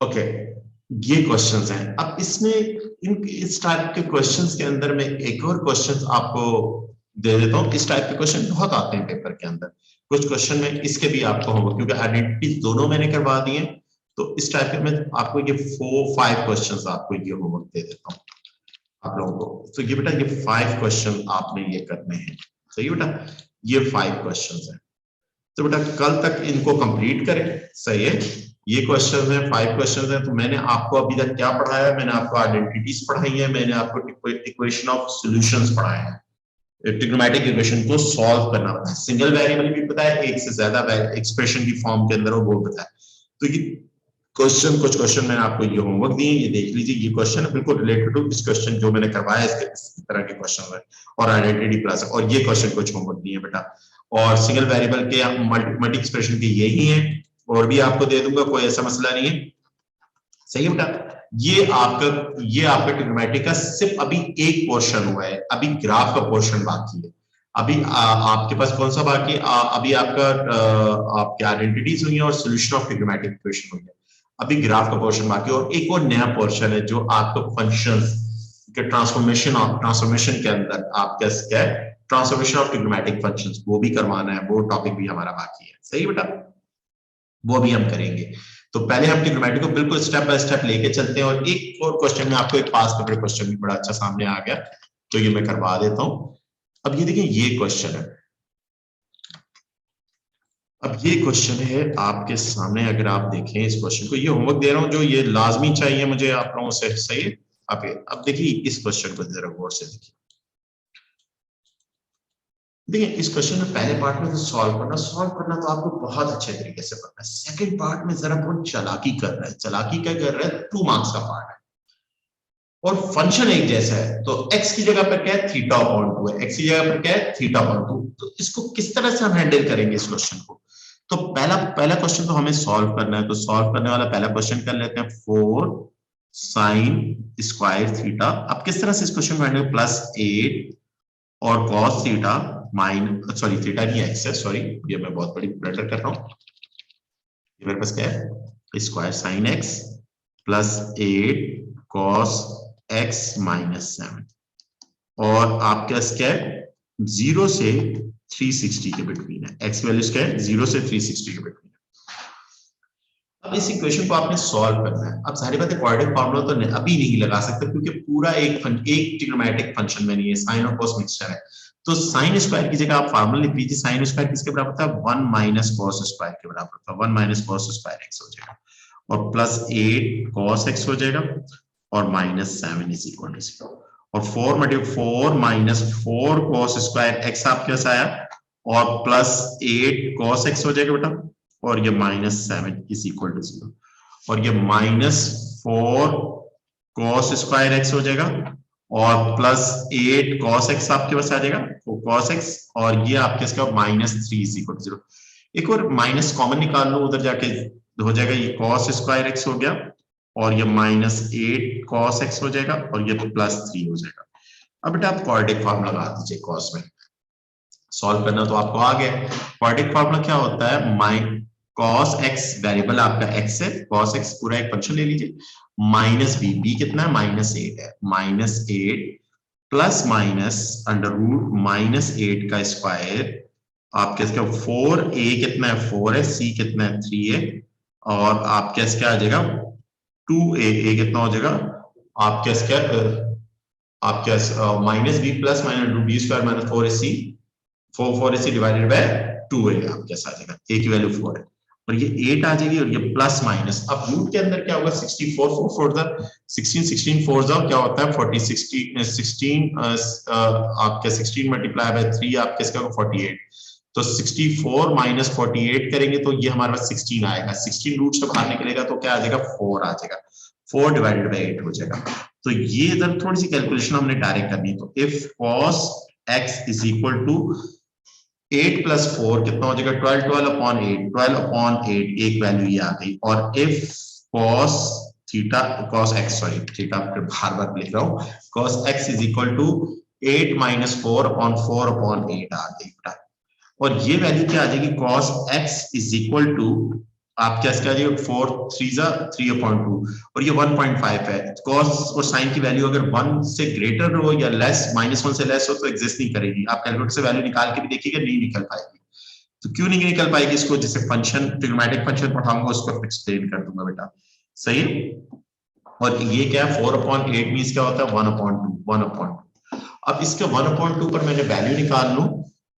ओके ये क्वेश्चंस हैं। अब इसमें इस टाइप के क्वेश्चंस के अंदर में एक और क्वेश्चन आपको दे देता हूँ, इस टाइप के क्वेश्चन बहुत आते हैं पेपर के अंदर, कुछ क्वेश्चन में इसके भी आपको होंगे, क्योंकि आइडेंटिटी दोनों मैंने करवा दी है, तो इस टाइप के मैं आपको ये 4-5 क्वेश्चंस आपको ये होमवर्क दे देता हूँ आप लोगों को। तो ये बेटा ये 5 क्वेश्चन आपने ये करने हैं, सही बेटा, ये 5 क्वेश्चंस हैं, तो बेटा कल तक इनको कंप्लीट करें। सही है, ये क्वेश्चन है 5 क्वेश्चन है, तो मैंने आपको अभी तक क्या पढ़ाया है, मैंने आपको आइडेंटिटीज पढ़ाई है, मैंने आपको इक्वेशन ऑफ सॉल्यूशंस पढ़ाए हैं, ट्रिग्नोमेट्रिक इक्वेशन को सॉल्व करना पड़ता है, सिंगल वेरिएबल भी पता है, एक से ज्यादा एक्सप्रेशन की फॉर्म के अंदर वो पता है। तो ये क्वेश्चन कुछ क्वेश्चन मैंने आपको ये होमवर्क दिए, ये देख लीजिए, ये क्वेश्चन बिल्कुल रिलेटेड टू इस क्वेश्चन जो मैंने करवाया इस तरह के क्वेश्चन है, और आइडेंटिटी प्लस, और ये क्वेश्चन कुछ होमवर्क दिए बेटा, और सिंगल वेरिएबल के मल्टी एक्सप्रेशन के यही है, और भी आपको दे दूंगा, कोई ऐसा मसला नहीं है। सही है बेटा, ये आपका ट्रिग्नोमेट्री का सिर्फ अभी एक पोर्शन हुआ है, अभी ग्राफ का पोर्शन बाकी है, अभी आपके पास कौन सा बाकी अभी आपका आपकी आइडेंटिटीज हुई है और सॉल्यूशन ऑफ ट्रिग्नोमेट्रिक इक्वेशन हुई है। अभी ग्राफ का पोर्शन बाकी और एक और नया पोर्शन है जो आपको फंक्शंस के ट्रांसफॉर्मेशन के अंदर आपका क्या है, ट्रांसफॉर्मेशन ऑफ ट्रिग्नोमेट्रिक फंक्शंस, वो भी करवाना है, वो टॉपिक भी हमारा बाकी है। सही बेटा, वो भी हम करेंगे। तो पहले हम ट्रिग्नोमेट्री को बिल्कुल स्टेप बाय स्टेप लेके चलते हैं और एक और क्वेश्चन में आपको एक पास पेपर क्वेश्चन भी बड़ा अच्छा सामने आ गया, तो ये मैं करवा देता हूं। अब ये देखिए, ये क्वेश्चन है, अब ये क्वेश्चन है आपके सामने। अगर आप देखें इस क्वेश्चन को, ये होमवर्क दे रहा हूं जो ये लाजमी चाहिए मुझे आप लोगों से, सही है। अब देखिए इस क्वेश्चन को जरा गौर से देखिए। देखिए इस क्वेश्चन में पहले पार्ट में तो सॉल्व करना तो आपको बहुत अच्छे तरीके से करना है। सेकंड पार्ट में जरा बहुत चालाकी कर रहा है। चालाकी क्या कर रहा है, 2 मार्क्स का पार्ट है और फंक्शन एक जैसा है, तो x की जगह पर क्या है, थीटा अपॉन 2 है, x की जगह पर क्या है, थीटा अपॉन 2। तो इसको किस तरह से हम हैंडल करेंगे इस क्वेश्चन को। तो पहला क्वेश्चन तो हमें सॉल्व करना है, तो सॉल्व करने वाला पहला क्वेश्चन कर लेते हैं, 4 साइन स्क्वायर थीटा। अब किस तरह से इस क्वेश्चन को हैंडल, +8 और cos थीटा सॉरी थीटा नहीं एक्स है, सॉरी ये मैं बहुत बड़ी ब्लंडर कर रहा हूं। ये मेरे पास क्या है, square sine x +8 cos x -7 और आपके पास क्या है, 0 से 360 के बिटवीन है। x वैल्यूज क्या है, 0 से 360 के बिटवीन है। अब इस इक्वेशन को आपने सॉल्व करना है। अब सारी बातें क्वाड्रेटिक फार्मूला तो अभी नहीं लगा सकते क्योंकि पूरा एक ट्रिग्नोमेट्रिक फंक्शन में नहीं है, साइन और cos मिक्सचर है। तो साइन स्क्वायर की जगह आप फार्मूला लिख लीजिए। साइन स्क्वायर किसके बराबर था, 1 - cos स्क्वायर के बराबर था। 1 - cos स्क्वायर x हो जाएगा और +8 cos x हो जाएगा और -7 इज इक्वल टू 0 और 4 - 4 cos स्क्वायर x आपके पास आया और +8 cos x हो जाएगा बेटा और ये -7 इज इक्वल टू 0 और ये -4 cos स्क्वायर x हो जाएगा और +8 cos x आपके पास आ जाएगा, तो cos x और ये आपके इसका -3 इज इक्वल टू 0। एक और माइनस कॉमन निकाल लो, उधर जाके हो जाएगा, ये cos स्क्वायर x हो गया और ये -8 cos x हो जाएगा और ये +3 हो जाएगा। अब बेटा आप क्वाड्रेटिक फार्मूला लगा दीजिए cos में। सॉल्व करना तो आपको आ गया। क्वाड्रेटिक फार्मूला क्या होता है, cos x वेरिएबल आपका x है, cos x पूरा एक फंक्शन ले लीजिए, -b कितना है, -8 है, -8 प्लस माइनस अंडर रूट -8 का स्क्वायर आपके इसका 4a कितना है, 4 है, c कितना है, 3 है और आपके इसका क्या आ जाएगा 2a कितना हो जाएगा आपके इसका आपके -b plus -b square -4ac 4ac divided by 2a आपके आ जाएगा, a की वैल्यू 4 है और ये 8 आ जाएगी और ये प्लस माइनस। अब रूट के अंदर क्या होगा, 64 16 4 क्या होता है 40 16 आपके 16 मल्टीप्लाई बाय 3 आपके इसका 48। तो 64 - 48 करेंगे तो ये हमारे पास 16 आएगा। 16 रूट से बाहर निकलेगा तो क्या आ जाएगा, 4 आ जाएगा, 4 डिवाइडेड बाय 8 हो जाएगा। तो ये इधर थोड़ी सी कैलकुलेशन हमने डायरेक्ट करनी है। तो if cos x is equal to 8 + 4 कितना हो जाएगा, 12 12 अपॉन 8 एक वैल्यू ये आ गई। और इफ cos थीटा बार बार लिख रहा हूं, cos x is equal to 8 - 4 upon 4 upon 8 आ गई बेटा। और ये वैल्यू क्या आ जाएगी, cos x is equal to आपके क्या आ जाएगा 4 3 3/2 और ये 1.5 है। cos और sin की वैल्यू अगर 1 से ग्रेटर हो या लेस -1 से लेस हो तो एग्जिस्ट नहीं करेगी। आप कैलकुलेटर से वैल्यू निकाल के भी देखिएगा, नहीं निकल पाएगी। तो क्यों नहीं निकल पाएगी, इसको जैसे फंक्शन ट्रिग्नोमेट्रिक फंक्शन पढ़ाऊंगा उसको एक्सप्लेन कर दूंगा बेटा, सही है। और ये क्या है 4/8 मींस क्या होता है 1/2। अब इसके 1/2 पर मैंने वैल्यू निकाल लूं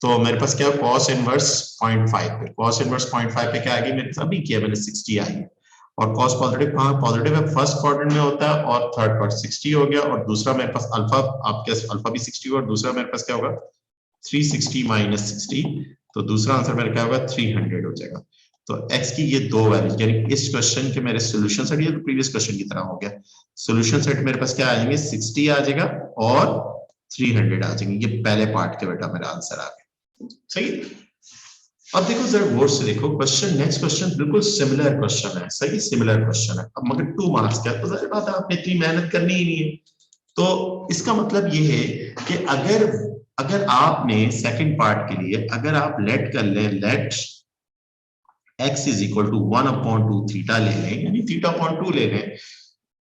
तो मेरे पास क्या है cos इनवर्स 0.5 पे, cos इनवर्स 0.5 पे क्या आ गई मेरे पास, अभी किया मैंने 60 आई है और cos पॉजिटिव कहां, पॉजिटिव है फर्स्ट क्वाड्रेंट में होता है और थर्ड क्वाड्रेंट 60 हो गया और दूसरा मेरे पास अल्फा आपके अल्फा भी 60 होगा और दूसरा मेरे पास क्या होगा 360 - 60 तो दूसरा आंसर मेरा क्या होगा 300 हो जाएगा। तो x की ये दो वैल्यू यानी इस क्वेश्चन के मेरे सॉल्यूशन सेट, ये तो प्रीवियस क्वेश्चन की तरह हो गया, सॉल्यूशन सेट मेरे पास क्या आ जाएंगे 60 आ जाएगा और 300 आ जाएंगे। ये पहले पार्ट के बेटा मेरा आंसर आ गया, सही। अब देखो जरा गौर से देखो क्वेश्चन, नेक्स्ट क्वेश्चन बिल्कुल सिमिलर क्वेश्चन है, सही सिमिलर क्वेश्चन है। अब मगर 2 मार्क्स का तो जाहिर बात है आपने इतनी मेहनत करनी ही नहीं है। तो इसका मतलब ये है कि अगर आपने सेकंड पार्ट के लिए अगर आप लेट कर लें, let x is equal to 1/2 theta ले लें, यानी θ/2 ले लें,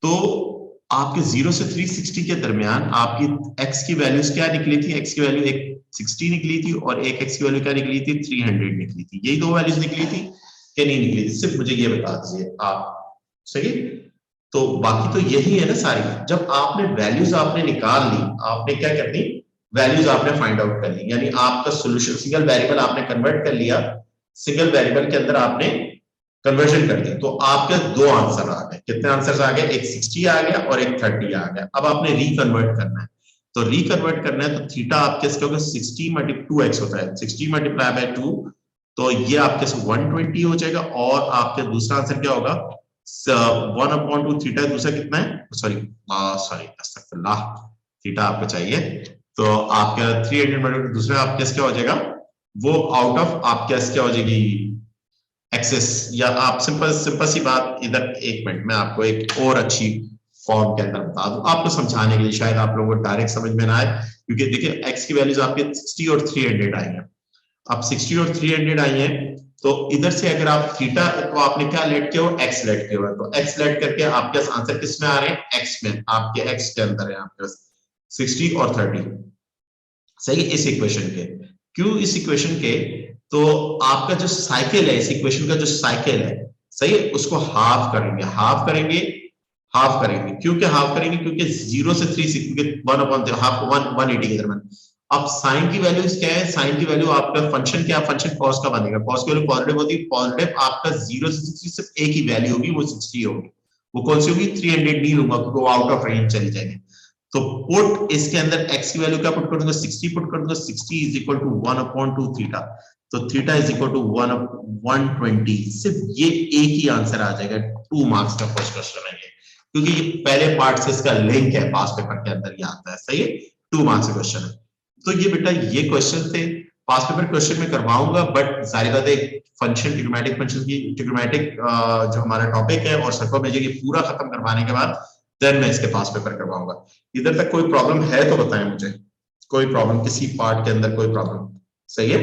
तो आपके 0 से 360 के दरमियान आपकी x की वैल्यूज क्या निकली थी? x की वैल्यू एक 60 निकली थी और एक x की वैल्यू क्या निकली थी? 300 निकली थी। यही दो वैल्यूज निकली थी कि नहीं निकली थी? सिर्फ मुझे ये बता दीजिए आप। सही, तो बाकी तो यही है ना सारी। जब आपने वैल्यूज आपने निकाल ली, आपने क्या करनी, वैल्यूज आपने फाइंड आउट कर ली, यानी आपका सोल्यूशन सिंगल वेरिएबल आपने कन्वर्ट कर लिया, सिंगल वेरिएबल के अंदर आपने कन्वर्जन कर दी, तो आपके दो आंसर आ गए। कितने आंसर आ गए? एक 60 आ गया और एक 30 आ गया। अब आपने रिकन्वर्ट करना है, तो रिकन्वर्ट करना है तो थीटा आपके इसके होगा 60 × 2x होता है, 60 × 2, तो ये आपके 120 हो जाएगा। और आपके दूसरा आंसर क्या होगा? 1/2 थीटा, दूसरा कितना है? सॉरी अस्तगफिरुल्लाह, थीटा आपको चाहिए, तो आपका 300 दूसरा आपके क्या हो जाएगा? वो आउट ऑफ आपके क्या हो जाएगी? एक्सेस। या आप सिंपल सिंपल सी बात, इधर एक मिनट में आपको एक और अच्छी फॉर्म के अंदर बता दूं आपको समझाने के लिए, शायद आप लोगों को डायरेक्ट समझ में ना आए, क्योंकि देखिए x की वैल्यूज आपके 60 और 300 आई है। अब 60 और 300 आई है, तो इधर से अगर आप थीटा, तो आपने क्या लेट किया हो? x लेट किया हुआ, तो x लेट करके आपके आंसर किस में आ रहे हैं? x में, आपके x के अंदर है आपके 60 और 30। सही, इस इक्वेशन के। क्यों इस इक्वेशन के? तो आपका जो साइकिल है, इस इक्वेशन का जो साइकिल है, सही है, उसको हाफ करेंगे, हाफ करेंगे, हाफ करेंगे। क्यों क्या हाफ करेंगे? क्योंकि 0 से 360 हाफ 180 के दरमियान। अब साइन की वैल्यू क्या है? साइन की वैल्यू आपका फंक्शन क्या? फंक्शन कॉस का बनेगा, कॉस की वैल्यू पॉजिटिव होती है, पॉजिटिव आपका 0 से 60 सिर्फ एक ही वैल्यू होगी, वो 60 होगी। वो कौन सी होगी? 300 नहीं लूंगा क्योंकि वो आउट ऑफ रेंज चली जाएगी। तो पुट इसके अंदर x की वैल्यू क्या पुट कर दूंगा? 60 पुट कर दूंगा। 60 इज इक्वल टू 1/2 थीटा, तो थीटा इज इक्वल टू 1/120। सिर्फ ये एक ही आंसर आ जाएगा। 2 मार्क्स का फर्स्ट क्वेश्चन है ये, क्योंकि ये पहले पार्ट से इसका लिंक है, पास पेपर के अंदर ये आता है। सही है, 2 मार्क्स का क्वेश्चन है। तो ये बेटा ये क्वेश्चन थे, पास पेपर क्वेश्चन में करवाऊंगा, बट जाहिर बात है फंक्शन, ट्रिग्नोमेट्रिक फंक्शन की ट्रिग्नोमेट्रिक जो हमारा टॉपिक है और सर्कल में ये पूरा खत्म करवाने के बाद देन मैं इसके पास पेपर करवाऊंगा। इधर तक कोई प्रॉब्लम है तो बताएं मुझे, कोई प्रॉब्लम किसी पार्ट के अंदर, कोई प्रॉब्लम? सही है।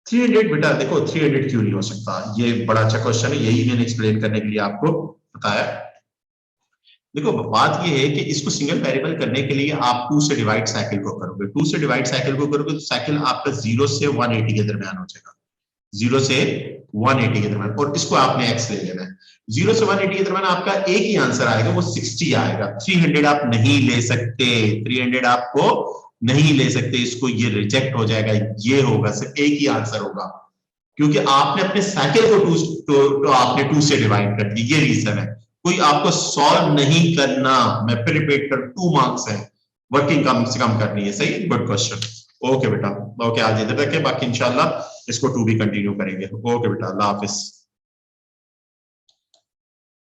300 बेटा देखो, 300 क्यों नहीं हो सकता? ये बड़ा अच्छा क्वेश्चन है, यही मैंने एक्सप्लेन करने के लिए आपको बताया। देखो बात ये है कि इसको सिंगल वेरिएबल करने के लिए आप 2 से डिवाइड साइकिल को करोगे, 2 से डिवाइड साइकिल को करोगे तो साइकिल आपका 0 से 180 के दरमियान हो जाएगा, 0 से 180 के दरमियान, और इसको आपने x ले लेना है। 0 से 180 के दरमियान आपका एक ही आंसर आएगा, वो 60 आएगा। 300 आप नहीं ले सकते, 300 आपको नहीं ले सकते, इसको ये रिजेक्ट हो जाएगा, ये होगा, सिर्फ एक ही आंसर होगा, क्योंकि आपने अपने साइकिल को तो आपने 2 से डिवाइड कर दिया, ये रीजन है। कोई आपको सॉल्व नहीं करना, मैं फिर रिपीट कर, 2 मार्क्स है, वर्किंग कम से कम करनी है। सही, गुड क्वेश्चन। ओके बेटा, ओके आज इधर तक है, बाकी इंशाल्लाह इसको 2 भी कंटिन्यू करेंगे। ओके बेटा, अल्लाह हाफिज।